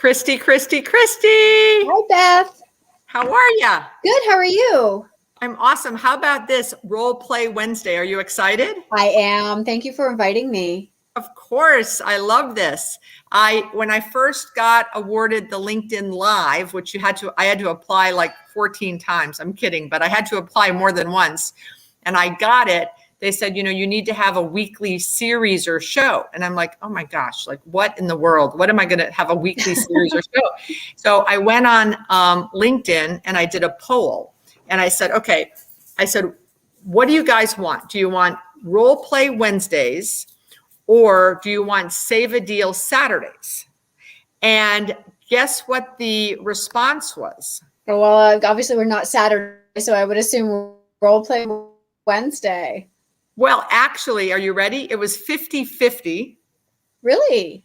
Christy. Hi, Beth. How are ya? Good. How are you? I'm awesome. How about this Role Play Wednesday? Are you excited? I am. Thank you for inviting me. Of course. I love this. When I first got awarded the LinkedIn Live, which I had to apply like 14 times. I'm kidding, but I had to apply more than once. And I got it. They said, you need to have a weekly series or show. And I'm like, oh my gosh, like what in the world? What am I going to have a weekly series or show? So I went on LinkedIn and I did a poll and I said, okay, what do you guys want? Do you want Role Play Wednesdays or do you want Save a Deal Saturdays? And guess what the response was? Well, obviously we're not Saturday, so I would assume Role Play Wednesday. Well, actually, are you ready? It was 50-50. Really?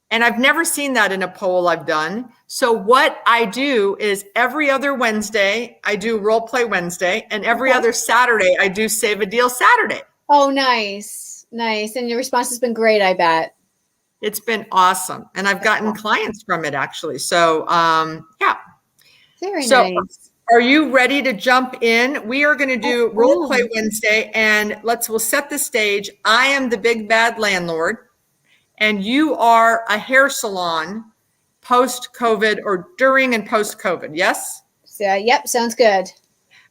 And I've never seen that in a poll I've done. So what I do is every other Wednesday, I do Role Play Wednesday, and every other Saturday, I do Save a Deal Saturday. Oh, nice. Nice. And your response has been great, I bet. It's been awesome. And I've gotten clients from it, actually. So, yeah. Very nice. Are you ready to jump in? We are going to do Role Play Wednesday, and we'll set the stage. I am the big bad landlord, and you are a hair salon post-COVID or during and post-COVID, yes? So, yep, sounds good.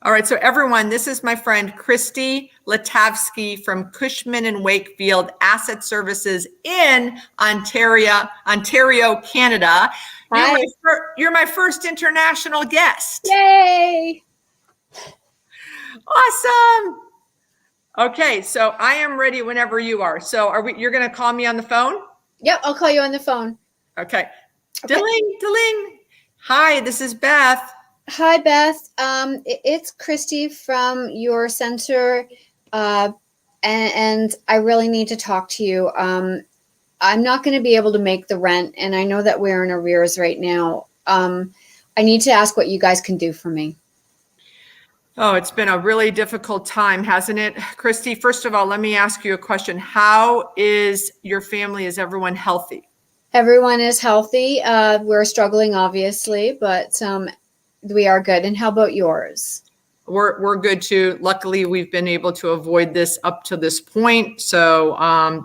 All right, so everyone, this is my friend Christy Latavsky from Cushman and Wakefield Asset Services in Ontario, Canada. Hi. You're my first international guest. Yay! Awesome. Okay, so I am ready whenever you are. So you're going to call me on the phone? Yep, I'll call you on the phone. Okay. Dilling. Hi, this is Beth. Hi, Beth. It's Christy from your center, and I really need to talk to you. I'm not going to be able to make the rent, and I know that we're in arrears right now. I need to ask what you guys can do for me. Oh, it's been a really difficult time, hasn't it? Christy, first of all, let me ask you a question. How is your family? Is everyone healthy? Everyone is healthy. We're struggling, obviously, but we are good. And how about yours? We're good too. Luckily, we've been able to avoid this up to this point. So,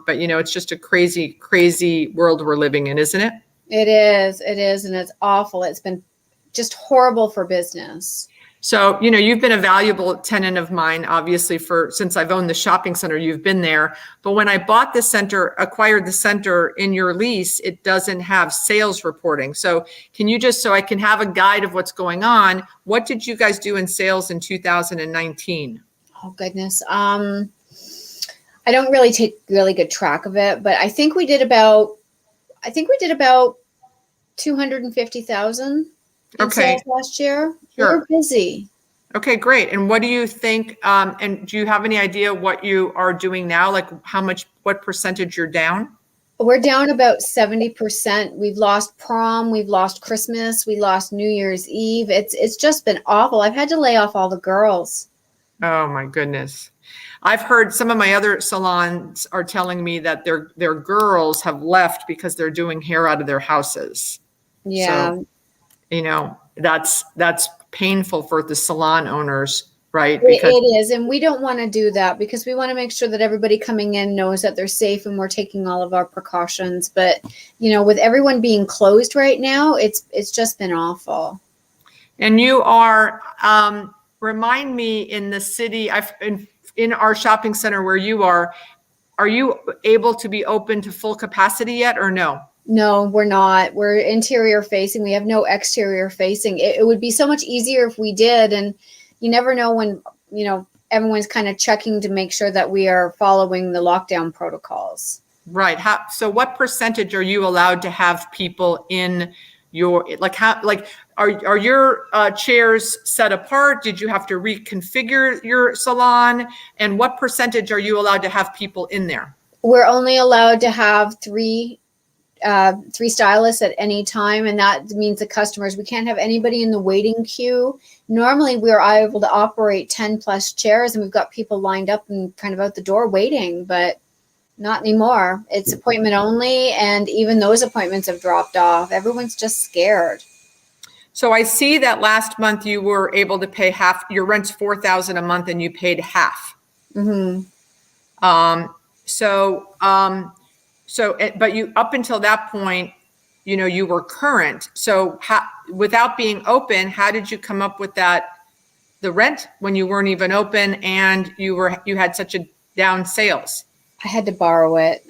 but it's just a crazy world we're living in, isn't it? It is, and it's awful. It's been just horrible for business. So, you've been a valuable tenant of mine, obviously, since I've owned the shopping center, you've been there. But when I acquired the center in your lease, it doesn't have sales reporting. So can you so I can have a guide of what's going on, what did you guys do in sales in 2019? Oh, goodness. I don't really take really good track of it, but I think we did about 250,000 in sales last year. Sure. We're busy. Okay, great. And what do you think? And do you have any idea what you are doing now? Like what percentage you're down? We're down about 70%. We've lost prom. We've lost Christmas. We lost New Year's Eve. It's just been awful. I've had to lay off all the girls. Oh my goodness. I've heard some of my other salons are telling me that their girls have left because they're doing hair out of their houses. Yeah. So, that's painful for the salon owners, right? Because it is. And we don't want to do that because we want to make sure that everybody coming in knows that they're safe and we're taking all of our precautions. But, with everyone being closed right now, it's just been awful. And you are, remind me, in the city, in our shopping center where you are you able to be open to full capacity yet or no? No, we're not. We're interior facing. We have no exterior facing. It would be so much easier if we did. And you never know when, everyone's kind of checking to make sure that we are following the lockdown protocols. Right. So what percentage are you allowed to have people in your, are your chairs set apart? Did you have to reconfigure your salon? And what percentage are you allowed to have people in there? We're only allowed to have three stylists at any time, and that means the customers. We can't have anybody in the waiting queue. Normally, we're able to operate 10 plus chairs, and we've got people lined up and kind of out the door waiting, but Not anymore. It's appointment only, and even those appointments have dropped off. Everyone's just scared. So I see that last month you were able to pay half. Your rent's $4,000 a month, and you paid half. Mm-hmm. But you up until that point, you were current. So without being open, how did you come up with the rent when you weren't even open and you had such a down sales? I had to borrow it.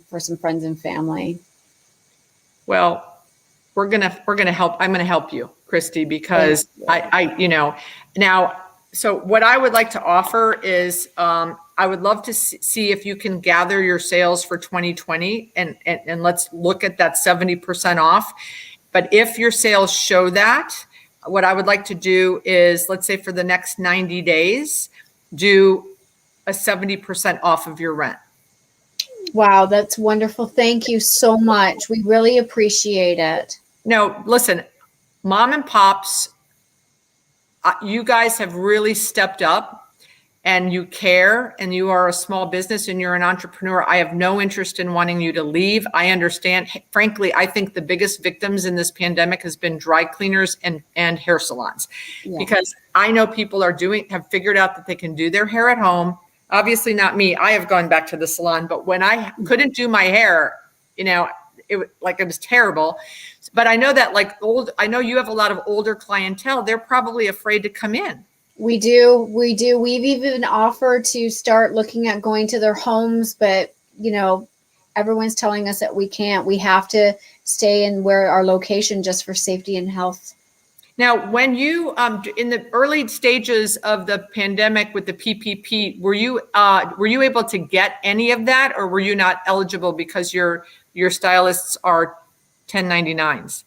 For some friends and family. Well, we're gonna help. I'm gonna help you, Christy, because now. So what I would like to offer is I would love to see if you can gather your sales for 2020 and let's look at that 70% off. But if your sales show that, what I would like to do is, let's say for the next 90 days, do a 70% off of your rent. Wow, that's wonderful. Thank you so much. We really appreciate it. No, listen, mom and pops, you guys have really stepped up and you care, and you are a small business and you're an entrepreneur. I have no interest in wanting you to leave. I understand. Frankly, I think the biggest victims in this pandemic has been dry cleaners and hair salons, because I know people have figured out that they can do their hair at home. Obviously not me. I have gone back to the salon, but when I couldn't do my hair, it was terrible. But I know that I know you have a lot of older clientele. They're probably afraid to come in. We do. We've even offered to start looking at going to their homes, but everyone's telling us that we can't. We have to stay in where our location just for safety and health. Now, when you in the early stages of the pandemic with the PPP, were you able to get any of that, or were you not eligible because your stylists are 1099s?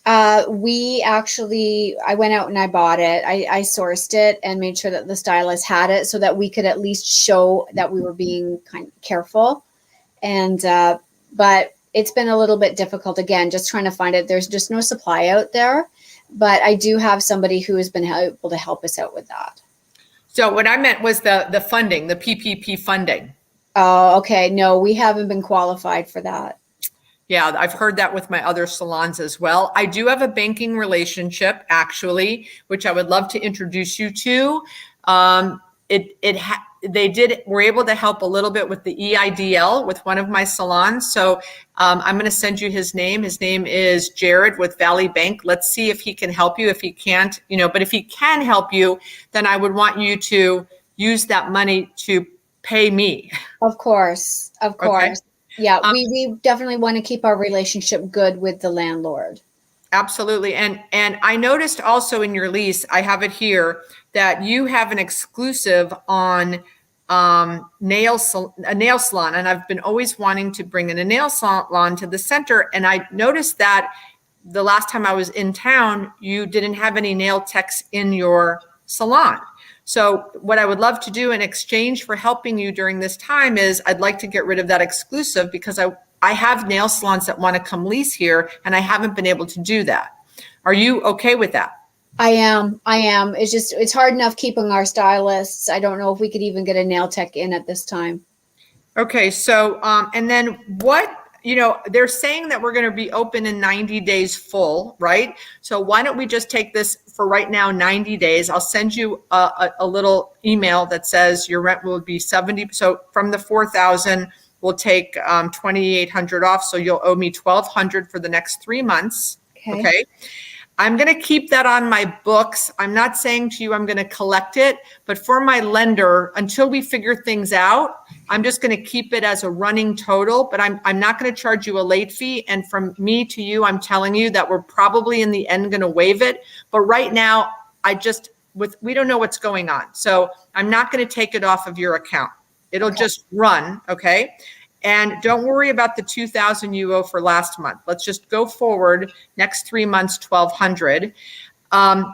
I went out and I bought it. I sourced it and made sure that the stylist had it so that we could at least show that we were being kind of careful. And, but it's been a little bit difficult, again, just trying to find it. There's just no supply out there, but I do have somebody who has been able to help us out with that. So what I meant was the funding, the PPP funding. Oh, okay. No, we haven't been qualified for that. Yeah, I've heard that with my other salons as well. I do have a banking relationship, actually, which I would love to introduce you to. They were able to help a little bit with the EIDL with one of my salons. So I'm going to send you his name. His name is Jared with Valley Bank. Let's see if he can help you. If he can't, but if he can help you, then I would want you to use that money to pay me. Of course. Okay. Yeah, we definitely want to keep our relationship good with the landlord. Absolutely. And I noticed also in your lease, I have it here, that you have an exclusive on a nail salon. And I've been always wanting to bring in a nail salon to the center. And I noticed that the last time I was in town, you didn't have any nail techs in your salon. So what I would love to do in exchange for helping you during this time is I'd like to get rid of that exclusive, because I have nail salons that want to come lease here, and I haven't been able to do that. Are you okay with that? I am. It's hard enough keeping our stylists. I don't know if we could even get a nail tech in at this time. Okay. So, and then they're saying that we're going to be open in 90 days full, right? So why don't we just take this for right now, 90 days. I'll send you a little email that says your rent will be 70. So from the 4,000, we'll take 2,800 off. So you'll owe me 1,200 for the next 3 months. Okay. I'm going to keep that on my books. I'm not saying to you I'm going to collect it, but for my lender, until we figure things out, I'm just going to keep it as a running total, but I'm not going to charge you a late fee. And from me to you, I'm telling you that we're probably in the end going to waive it. But right now, we don't know what's going on. So I'm not going to take it off of your account. It'll just run. Okay. And don't worry about the 2,000 you owe for last month. Let's just go forward next 3 months, 1,200.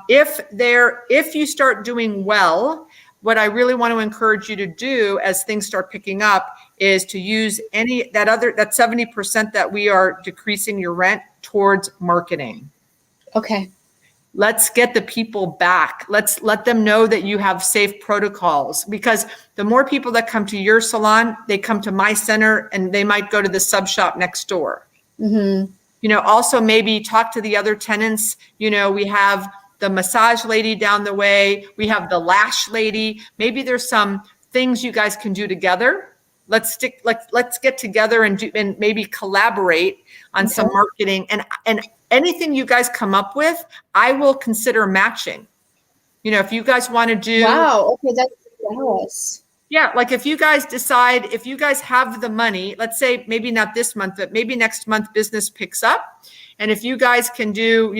If you start doing well, what I really want to encourage you to do as things start picking up is to use that 70% that we are decreasing your rent towards marketing. Okay. Let's get the people back. Let's let them know that you have safe protocols, because the more people that come to your salon, they come to my center, and they might go to the sub shop next door. Mm-hmm. Also maybe talk to the other tenants. We have the massage lady down the way. We have the lash lady. Maybe there's some things you guys can do together. Let's get together and maybe collaborate on some marketing, and anything you guys come up with, I will consider matching. If you guys want to do. Wow. Okay. That's generous. Yeah. Like if you guys decide, if you guys have the money, let's say maybe not this month, but maybe next month business picks up. And if you guys can do,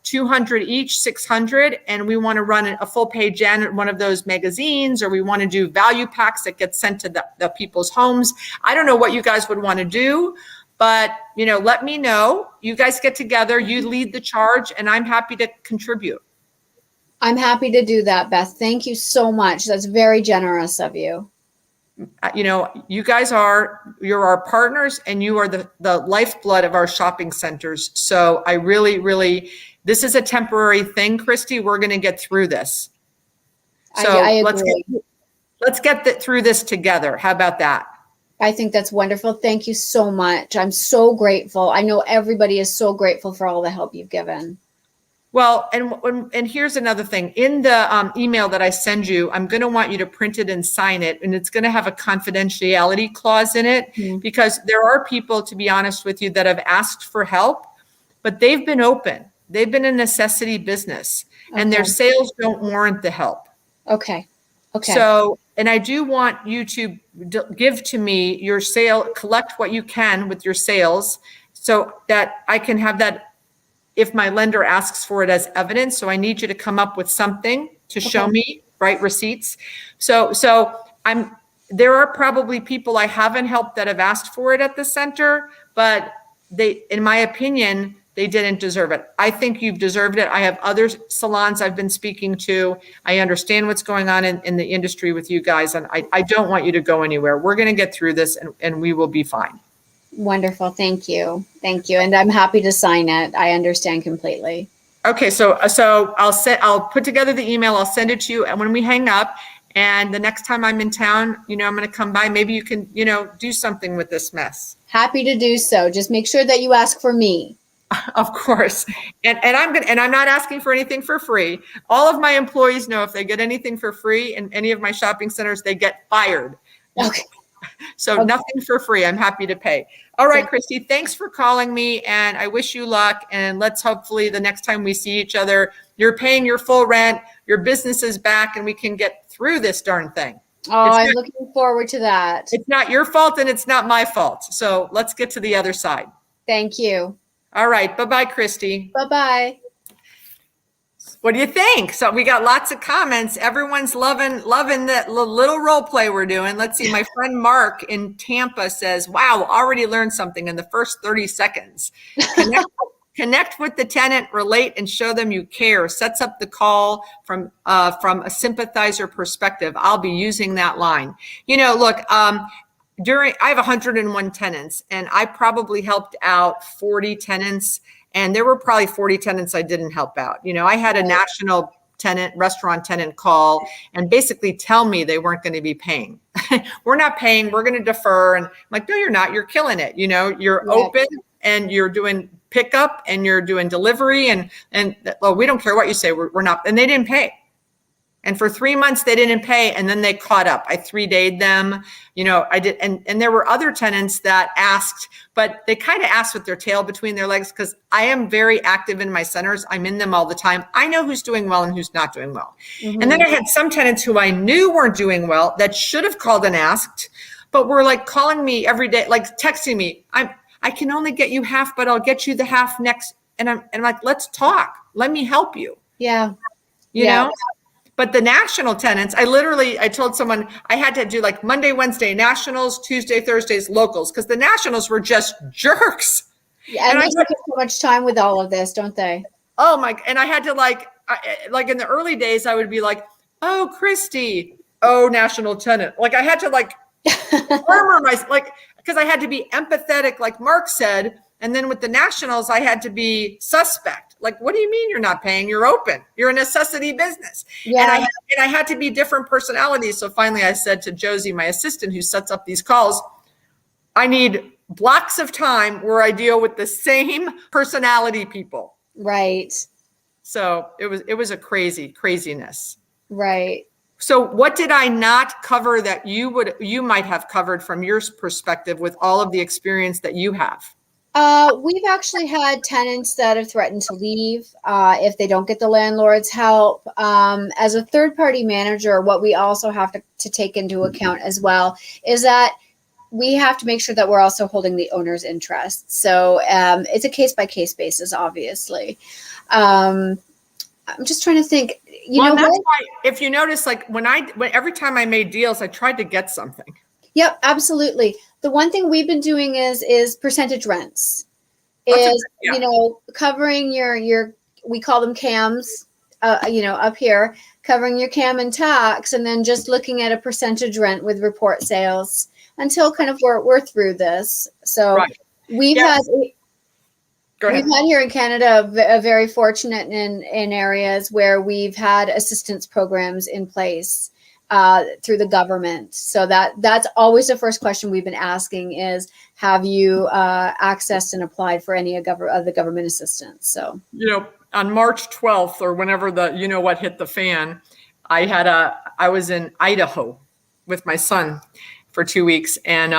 200 each, 600, and we want to run a full page ad in one of those magazines, or we want to do value packs that get sent to the people's homes. I don't know what you guys would want to do, but, let me know. You guys get together, you lead the charge, and I'm happy to contribute. I'm happy to do that, Beth. Thank you so much. That's very generous of you. You guys you're our partners, and you are the lifeblood of our shopping centers. So I really, really, this is a temporary thing, Christy. We're going to get through this. So I agree. Let's get through this together. How about that? I think that's wonderful. Thank you so much. I'm so grateful. I know everybody is so grateful for all the help you've given. Well, and here's another thing. In the email that I send you, I'm going to want you to print it and sign it, and it's going to have a confidentiality clause in it, because there are people, to be honest with you, that have asked for help, but they've been open. They've been a necessity business, and their sales don't warrant the help. Okay. So, and I do want you to give to me your collect what you can with your sales, so that I can have that if my lender asks for it as evidence. So I need you to come up with something to show me, right? Receipts. So there are probably people I haven't helped that have asked for it at the center, but in my opinion, they didn't deserve it. I think you've deserved it. I have other salons I've been speaking to. I understand what's going on in the industry with you guys, and I don't want you to go anywhere. We're going to get through this, and we will be fine. Wonderful. Thank you. And I'm happy to sign it. I understand completely. Okay. So I'll put together the email. I'll send it to you. And when we hang up, and the next time I'm in town, I'm going to come by. Maybe you can, do something with this mess. Happy to do so. Just make sure that you ask for me. Of course. And I'm not asking for anything for free. All of my employees know if they get anything for free in any of my shopping centers, they get fired. Okay. So nothing for free. I'm happy to pay. All right, Christy, thanks for calling me, and I wish you luck. And let's hopefully the next time we see each other, you're paying your full rent, your business is back, and we can get through this darn thing. I'm looking forward to that. It's not your fault, and it's not my fault. So let's get to the other side. Thank you. All right. Bye-bye, Christy. Bye-bye. What do you think? So we got lots of comments. Everyone's loving that little role play we're doing. Let's see. My friend Mark in Tampa says, wow, already learned something in the first 30 seconds. Connect with the tenant, relate, and show them you care. Sets up the call from a sympathizer perspective. I'll be using that line. Look, I have 101 tenants, and I probably helped out 40 tenants. And there were probably 40 tenants I didn't help out. I had a national restaurant tenant call and basically tell me they weren't going to be paying. We're not paying. We're going to defer. And I'm like, no, you're not. You're killing it. You're open and you're doing pickup and you're doing delivery. And well, we don't care what you say. We're not. And they didn't pay. And for 3 months, they didn't pay. And then they caught up. I 3-dayed them. I did. And there were other tenants that asked, but they kind of asked with their tail between their legs, because I am very active in my centers. I'm in them all the time. I know who's doing well and who's not doing well. Mm-hmm. And then I had some tenants who I knew weren't doing well that should have called and asked, but were like calling me every day, like texting me. I can only get you half, but I'll get you the half next. And I'm like, let's talk. Let me help you. Yeah. You know? But the national tenants, I told someone I had to do like Monday, Wednesday, nationals, Tuesday, Thursdays, locals, because the nationals were just jerks. Yeah, and they take so much time with all of this, don't they? Oh my, and I had to like in the early days, I would be like, oh, Christy, oh, national tenant. Like I had to like armor myself, like, because I had to be empathetic, like Mark said. And then with the nationals, I had to be suspect. Like, what do you mean you're not paying? You're open. You're a necessity business. Yeah. And I had to be different personalities. So finally I said to Josie, my assistant who sets up these calls, I need blocks of time where I deal with the same personality people. Right. So it was a craziness. Right. So what did I not cover that you might have covered from your perspective with all of the experience that you have? We've actually had tenants that have threatened to leave if they don't get the landlord's help. As a third-party manager, what we also have to take into account as well is that we have to make sure that we're also holding the owner's interests. So it's a case-by-case basis, obviously. I'm just trying to think. That's why, if you notice, like every time I made deals, I tried to get something. Yep, absolutely. The one thing we've been doing is percentage rents. Covering your we call them CAMs, up here, covering your CAM and tax, and then just looking at a percentage rent with report sales until kind of we're through this. So right. we've had here in Canada a very fortunate in areas where we've had assistance programs in place through the government. So that's always the first question we've been asking is, have you accessed and applied for any of the government assistance? So, on March 12th or whenever what hit the fan, I was in Idaho with my son for 2 weeks. And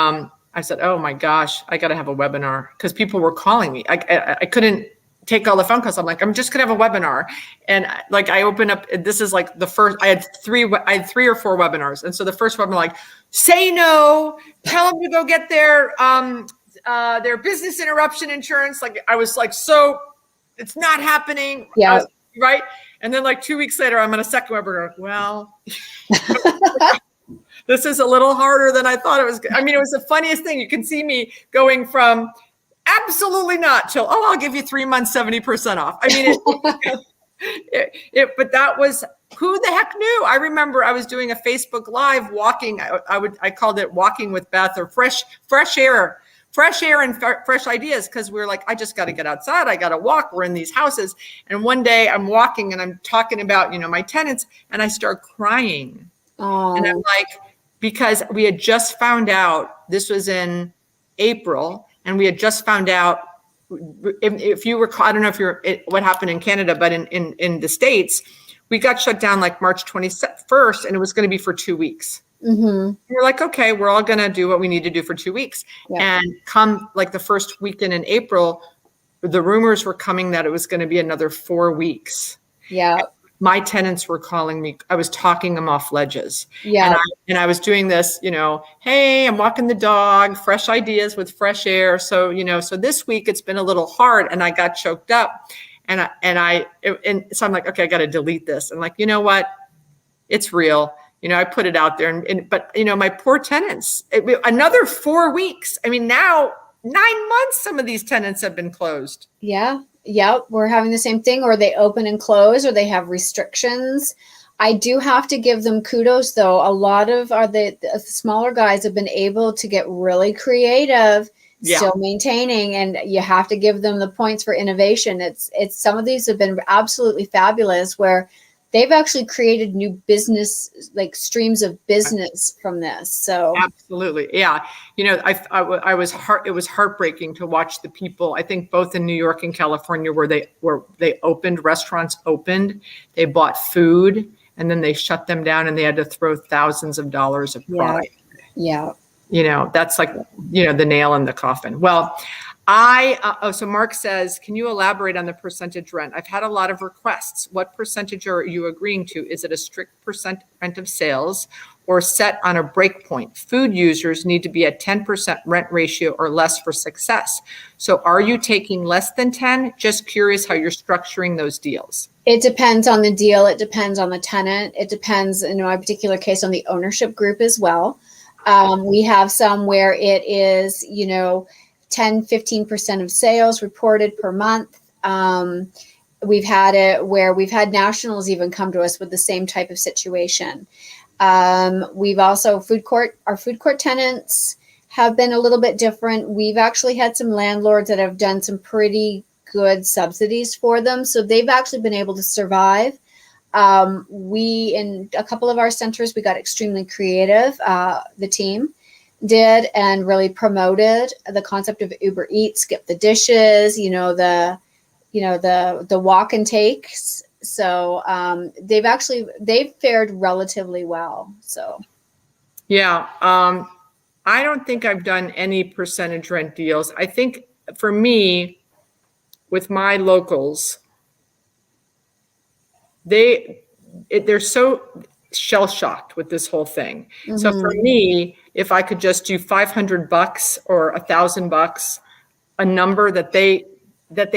I said, oh my gosh, I got to have a webinar because people were calling me. I couldn't take all the phone calls. I'm like, I'm just gonna have a webinar. And like, I open up, this is like the first, I had three or four webinars. And so the first webinar, like, say no, tell them to go get their business interruption insurance. Like, I was like, so it's not happening. Yeah. Right. And then like 2 weeks later, I'm on a second webinar. Well, this is a little harder than I thought it was. I mean, it was the funniest thing. You can see me going from absolutely not till, I'll give you 3 months, 70% off. I mean, but that was, who the heck knew? I remember I was doing a Facebook Live walking. I called it Walking with Beth, or fresh air and fresh ideas. Cause we're like, I just got to get outside. I got to walk. We're in these houses. And one day I'm walking and I'm talking about, my tenants, and I start crying. Oh. And I'm like, because we had just found out, this was in April, and we had just found out, if you recall, I don't know what happened in Canada, but in the States, we got shut down like March 21st, and it was going to be for 2 weeks. Mm-hmm. We're like, okay, we're all going to do what we need to do for 2 weeks. Yeah. And come like the first weekend in April, the rumors were coming that it was going to be another 4 weeks. Yeah. My tenants were calling me. I was talking them off ledges. Yeah. And I was doing this, hey, I'm walking the dog, fresh ideas with fresh air. So, so this week it's been a little hard, and I got choked up, and so I'm like, okay, I got to delete this. And like, you know what? It's real. I put it out there, but my poor tenants, another 4 weeks. I mean, now 9 months, some of these tenants have been closed. Yeah. Yep, we're having the same thing, or they open and close, or they have restrictions. I do have to give them kudos, though. A lot of the smaller guys have been able to get really creative, still maintaining, and you have to give them the points for innovation. It's some of these have been absolutely fabulous, where they've actually created new business, like streams of business from this. So absolutely. Yeah. I was it was heartbreaking to watch the people, I think both in New York and California, where they opened, restaurants opened, they bought food, and then they shut them down, and they had to throw thousands of dollars of product. Yeah. That's like, the nail in the coffin. Well, so Mark says, can you elaborate on the percentage rent? I've had a lot of requests. What percentage are you agreeing to? Is it a strict percent rent of sales or set on a break point? Food users need to be at 10% rent ratio or less for success. So are you taking less than 10? Just curious how you're structuring those deals. It depends on the deal. It depends on the tenant. It depends, in my particular case, on the ownership group as well. We have some where it is, 10, 15% of sales reported per month. We've had it where we've had nationals even come to us with the same type of situation. We've also our food court tenants have been a little bit different. We've actually had some landlords that have done some pretty good subsidies for them. So they've actually been able to survive. We, in a couple of our centers, we got extremely creative. The team did, and really promoted the concept of Uber Eats, skip the dishes, the walk and takes. So they've fared relatively well. So yeah, I don't think I've done any percentage rent deals. I think for me, with my locals, they're so shell shocked with this whole thing. Mm-hmm. So for me, if I could just do $500 or $1,000, a number that they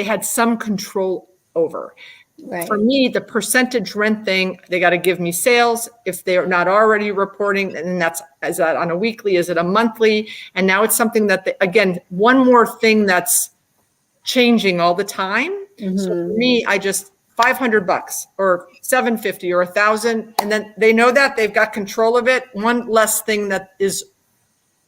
had some control over. Right. For me, the percentage rent thing, they got to give me sales. If they're not already reporting, and is that on a weekly? Is it a monthly? And now it's something that, again, one more thing that's changing all the time. Mm-hmm. So for me, I just $500 or $750 or $1,000, and then they know that they've got control of it. One less thing that is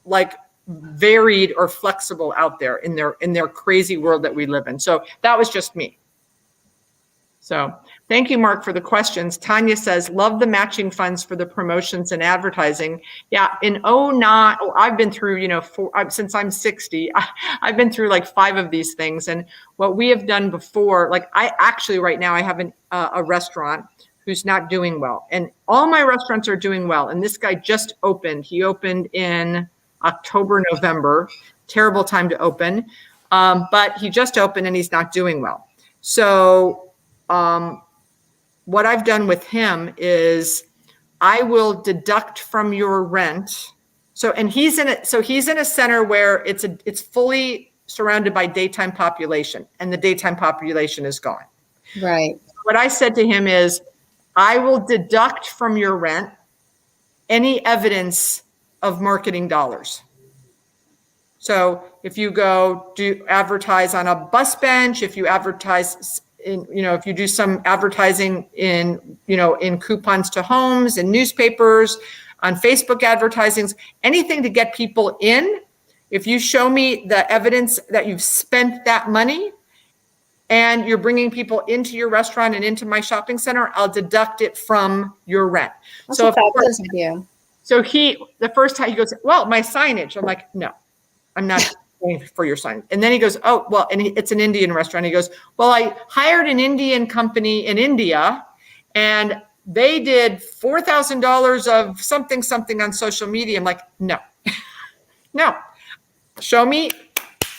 like varied or flexible out there in their crazy world that we live in. So that was just me. So thank you, Mark, for the questions. Tanya says, love the matching funds for the promotions and advertising. Yeah, in 2009, I've been through, since I'm 60, I've been through like 5 of these things. And what we have done before, like right now I have a restaurant who's not doing well. And all my restaurants are doing well. And this guy just opened. He opened in October, November. Terrible time to open. But he just opened and he's not doing well. So what I've done with him is I will deduct from your rent. So he's in a center where it's fully surrounded by daytime population, and the daytime population is gone. Right. What I said to him is, I will deduct from your rent any evidence of marketing dollars. So if you go advertise on a bus bench, if you advertise if you do some advertising in coupons to homes and newspapers, on Facebook advertisings, anything to get people in, if you show me the evidence that you've spent that money and you're bringing people into your restaurant and into my shopping center, I'll deduct it from your rent. That's a fabulous idea. So the first time he goes, well, my signage. I'm like, no, I'm not for your sign. And then he goes, oh, well, and it's an Indian restaurant. He goes, well, I hired an Indian company in India and they did $4,000 of something on social media. I'm like, no, no, show me,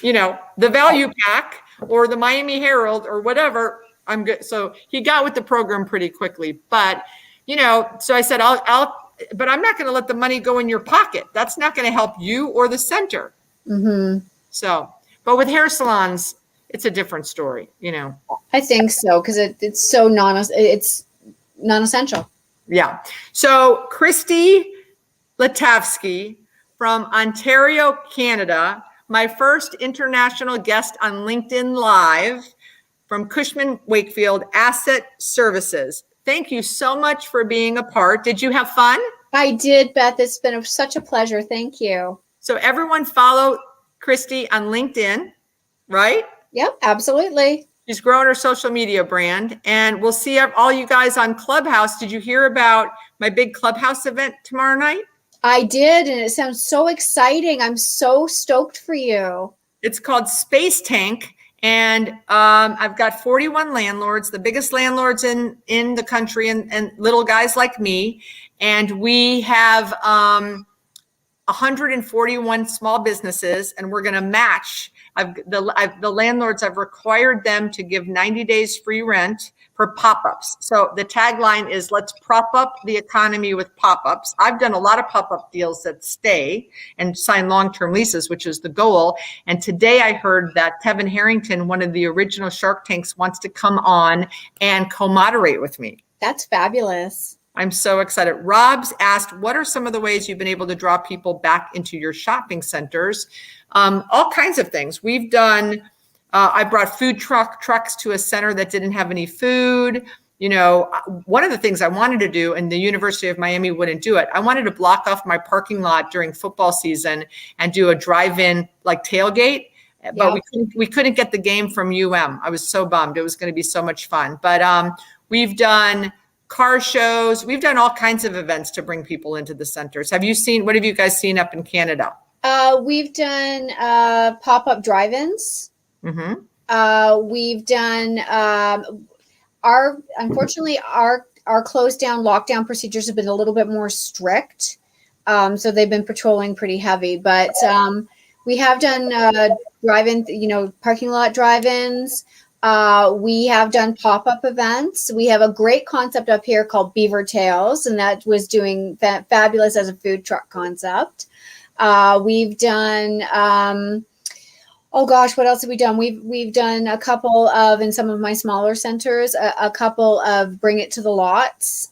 the value pack or the Miami Herald or whatever. I'm good. So he got with the program pretty quickly, but, so I said, but I'm not going to let the money go in your pocket. That's not going to help you or the center. Mm-hmm. So, but with hair salons, it's a different story, I think so, because it's so non-essential. Yeah. So Christy Latavsky from Ontario, Canada, my first international guest on LinkedIn Live from Cushman Wakefield Asset Services. Thank you so much for being a part. Did you have fun? I did, Beth. It's been such a pleasure. Thank you. So everyone follow Christy on LinkedIn, right? Yep, absolutely. She's growing her social media brand, and we'll see all you guys on Clubhouse. Did you hear about my big Clubhouse event tomorrow night? I did, and it sounds so exciting. I'm so stoked for you. It's called Space Tank, and I've got 41 landlords, the biggest landlords in the country, and little guys like me, and we have 141 small businesses, and we're going to match. The landlords, I've required them to give 90 days free rent for pop-ups. So the tagline is, let's prop up the economy with pop-ups. I've done a lot of pop-up deals that stay and sign long-term leases, which is the goal. And today I heard that Kevin Harrington, one of the original Shark Tanks, wants to come on and co-moderate with me. That's fabulous. I'm so excited. Rob's asked, what are some of the ways you've been able to draw people back into your shopping centers? All kinds of things. We've done, I brought food trucks to a center that didn't have any food. One of the things I wanted to do, and the University of Miami wouldn't do it, I wanted to block off my parking lot during football season and do a drive-in like tailgate. but Yeah. we couldn't get the game from I was so bummed. It was going to be so much fun. But we've done car shows. We've done all kinds of events to bring people into the centers. What have you guys seen up in Canada? We've done pop-up drive-ins. We've done unfortunately our closed down lockdown procedures have been a little bit more strict. So they've been patrolling pretty heavy, but we have done drive-in, parking lot drive-ins. We have done pop-up events. We have a great concept up here called Beaver Tales, and that was doing fabulous as a food truck concept. We've done, oh gosh, what else have we done? We've done a couple of, in some of my smaller centers, a couple of bring it to the lots.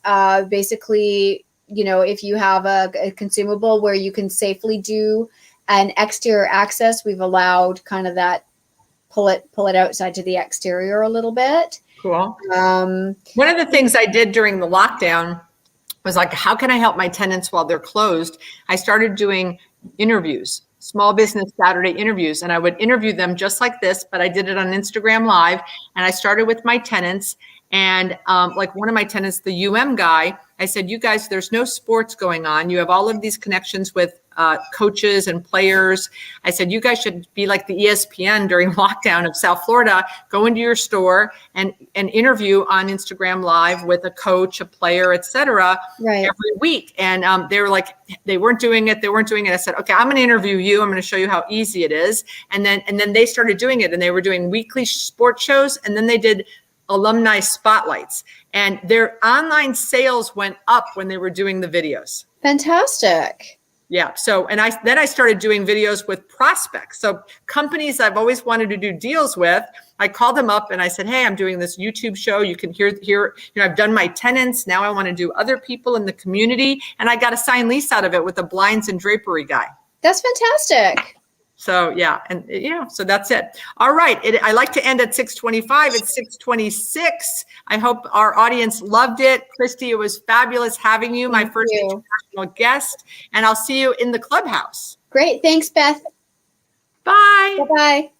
Basically, if you have a consumable where you can safely do an exterior access, we've allowed kind of that pull it outside to the exterior a little bit. Cool. One of the things I did during the lockdown was like, how can I help my tenants while they're closed? I started doing interviews, small business Saturday interviews, and I would interview them just like this, but I did it on Instagram Live, and I started with my tenants. And like one of my tenants, the guy, I said, you guys, there's no sports going on. You have all of these connections with coaches and players. I said, you guys should be like the ESPN during lockdown of South Florida. Go into your store and interview on Instagram Live with a coach, a player, etc. Right. Every week. And they were like, they weren't doing it. I said, okay, I'm going to interview you. I'm going to show you how easy it is. And then they started doing it, and they were doing weekly sports shows, and then they did alumni spotlights, and their online sales went up when they were doing the videos. Fantastic. Yeah. So, and I started doing videos with prospects. So companies I've always wanted to do deals with, I called them up and I said, hey, I'm doing this YouTube show. You can hear, I've done my tenants. Now I want to do other people in the community. And I got a signed lease out of it with a blinds and drapery guy. That's fantastic. So yeah, and so that's it. All right, I like to end at 6:25. It's 6:26. I hope our audience loved it. Christy, it was fabulous having you, my first international guest, and I'll see you in the clubhouse. Great, thanks, Beth. Bye. Bye-bye.